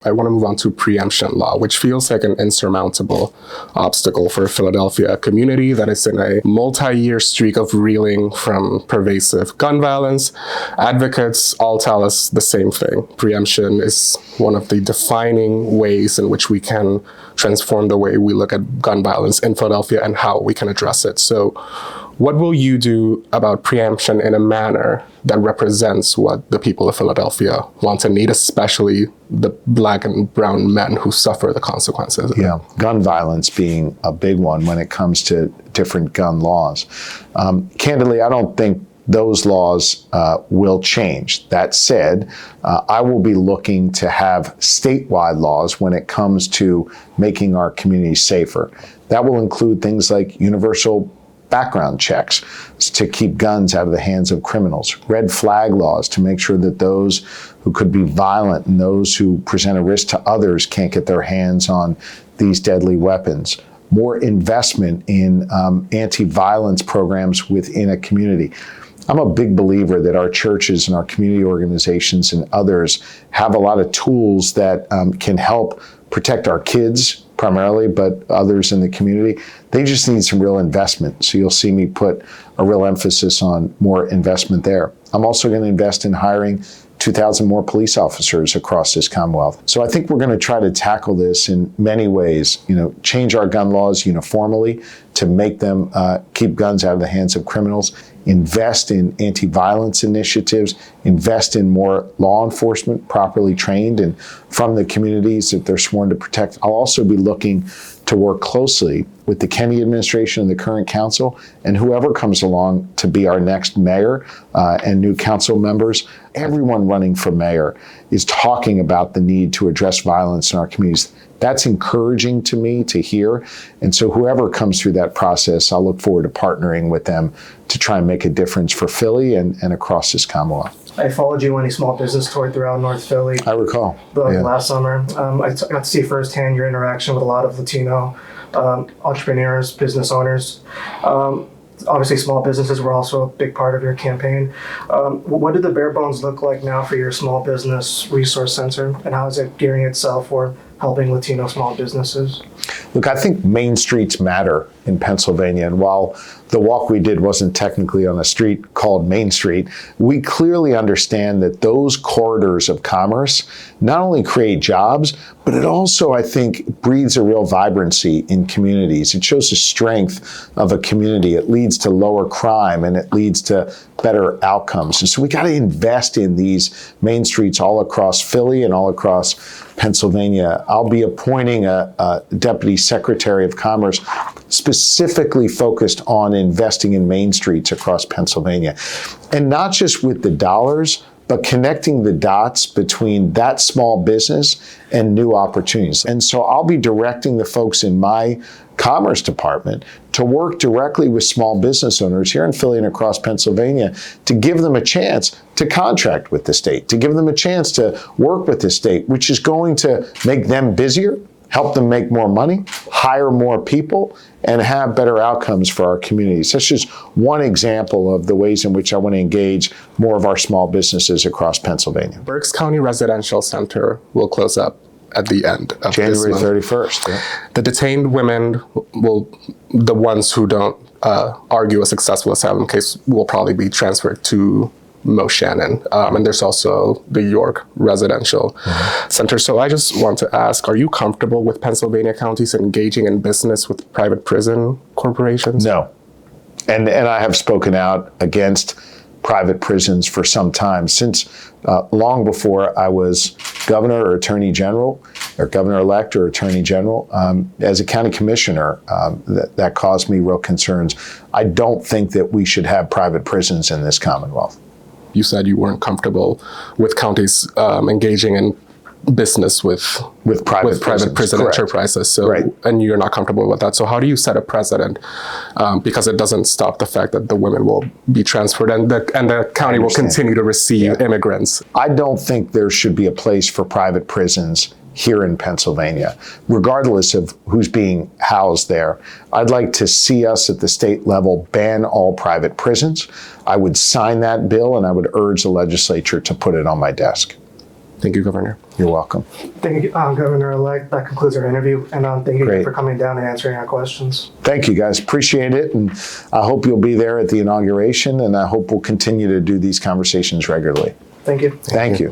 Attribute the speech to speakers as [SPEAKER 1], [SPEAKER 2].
[SPEAKER 1] I want to move on to preemption law, which feels like an insurmountable obstacle for Philadelphia, a community that is in a multi-year streak of reeling from pervasive gun violence. Advocates all tell us the same thing. Preemption is one of the defining ways in which we can transform the way we look at gun violence in Philadelphia and how we can address it. So what will you do about preemption in a manner that represents what the people of Philadelphia want and need, especially the Black and brown men who suffer the consequences?
[SPEAKER 2] Yeah, gun violence being a big one when it comes to different gun laws. Candidly, I don't think those laws will change. That said, I will be looking to have statewide laws when it comes to making our communities safer. That will include things like universal background checks to keep guns out of the hands of criminals, red flag laws to make sure that those who could be violent and those who present a risk to others can't get their hands on these deadly weapons, more investment in anti-violence programs within a community. I'm a big believer that our churches and our community organizations and others have a lot of tools that can help protect our kids primarily, but others in the community. They just need some real investment. So you'll see me put a real emphasis on more investment there. I'm also going to invest in hiring 2,000 more police officers across this Commonwealth. So I think we're going to try to tackle this in many ways, change our gun laws uniformly to make them keep guns out of the hands of criminals, invest in anti-violence initiatives, invest in more law enforcement properly trained and from the communities that they're sworn to protect. I'll also be looking to work closely with the Kennedy administration and the current council and whoever comes along to be our next mayor and new council members. Everyone running for mayor is talking about the need to address violence in our communities. That's encouraging to me to hear. And so whoever comes through that process, I'll look forward to partnering with them to try and make a difference for Philly and across this Commonwealth.
[SPEAKER 3] I followed you on a small business tour throughout North Philly.
[SPEAKER 2] I recall.
[SPEAKER 3] Last summer. I got to see firsthand your interaction with a lot of Latino entrepreneurs, business owners. Obviously, small businesses were also a big part of your campaign. What did the bare bones look like now for your small business resource center, and how is it gearing itself for helping Latino small businesses?
[SPEAKER 2] Look, I think main streets matter in Pennsylvania, and while the walk we did wasn't technically on a street called Main Street, we clearly understand that those corridors of commerce not only create jobs, but it also, I think, breeds a real vibrancy in communities. It shows the strength of a community. It leads to lower crime and it leads to better outcomes. And so we got to invest in these main streets all across Philly and all across Pennsylvania. I'll be appointing a deputy secretary of commerce specifically focused on investing in main streets across Pennsylvania. And not just with the dollars, but connecting the dots between that small business and new opportunities. And so I'll be directing the folks in my Commerce Department to work directly with small business owners here in Philly and across Pennsylvania to give them a chance to contract with the state, to give them a chance to work with the state, which is going to make them busier, help them make more money, hire more people, and have better outcomes for our communities. That's just one example of the ways in which I want to engage more of our small businesses across Pennsylvania.
[SPEAKER 1] Berks County Residential Center will close up at the end of
[SPEAKER 2] January
[SPEAKER 1] this month.
[SPEAKER 2] 31st. Yeah.
[SPEAKER 1] The detained women the ones who don't argue a successful asylum case will probably be transferred to Most Shannon. And there's also the York Residential Center. So I just want to ask, are you comfortable with Pennsylvania counties engaging in business with private prison corporations?
[SPEAKER 2] No. And I have spoken out against private prisons for some time, since long before I was governor or attorney general, or governor-elect or attorney general. As a county commissioner, that caused me real concerns. I don't think that we should have private prisons in this Commonwealth.
[SPEAKER 1] You said you weren't comfortable with counties engaging in business with private prison enterprises. So, right. And you're not comfortable with that. So how do you set a precedent? Because it doesn't stop the fact that the women will be transferred and the county will continue to receive immigrants.
[SPEAKER 2] I don't think there should be a place for private prisons here in Pennsylvania, regardless of who's being housed there. I'd like to see us at the state level ban all private prisons. I would sign that bill and I would urge the legislature to put it on my desk.
[SPEAKER 1] Thank you, Governor.
[SPEAKER 2] You're welcome.
[SPEAKER 3] Thank you, Governor-elect. That concludes our interview, and thank you
[SPEAKER 2] Great.
[SPEAKER 3] for coming down and answering our questions.
[SPEAKER 2] Thank you, guys. Appreciate it. And I hope you'll be there at the inauguration, and I hope we'll continue to do these conversations regularly.
[SPEAKER 3] Thank you.
[SPEAKER 2] Thank you.